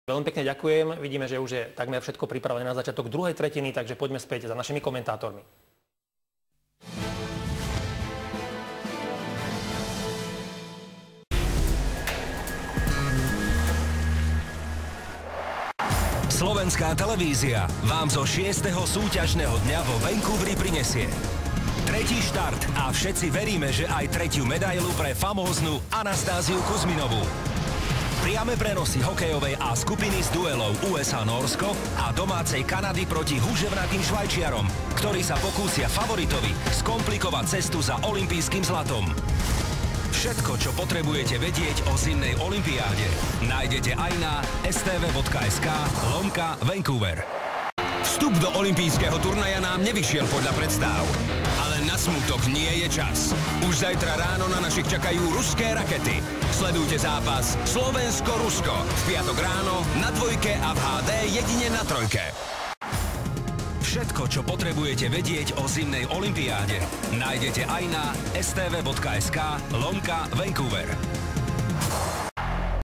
Veľmi pekne ďakujem. Vidíme, že už je takmer všetko pripravené na začiatok druhej tretiny, takže poďme späť za našimi komentátormi. Slovenská televízia vám zo 6. súťažného dňa vo Vancouveri prinesie tretí štart a všetci veríme, že aj tretiu medailu pre famóznu Anastáziu Kuzminovú. Priame prenosy hokejovej A skupiny z duelov USA-Nórsko a domácej Kanady proti húževnatým Švajčiarom, ktorí sa pokúsia favoritovi skomplikovať cestu za olympijským zlatom. Všetko, čo potrebujete vedieť o zimnej olympiáde, nájdete aj na stv.sk/Vancouver. Vstup do olympijského turnaja nám nevyšiel podľa predstav. Ale na smutok nie je čas. Už zajtra ráno na našich čakajú ruské rakety. Sledujte zápas Slovensko-Rusko v piatok ráno na Dvojke a v HD jedine na Trojke. Všetko, čo potrebujete vedieť o zimnej olympiáde, nájdete aj na stv.sk/Vancouver.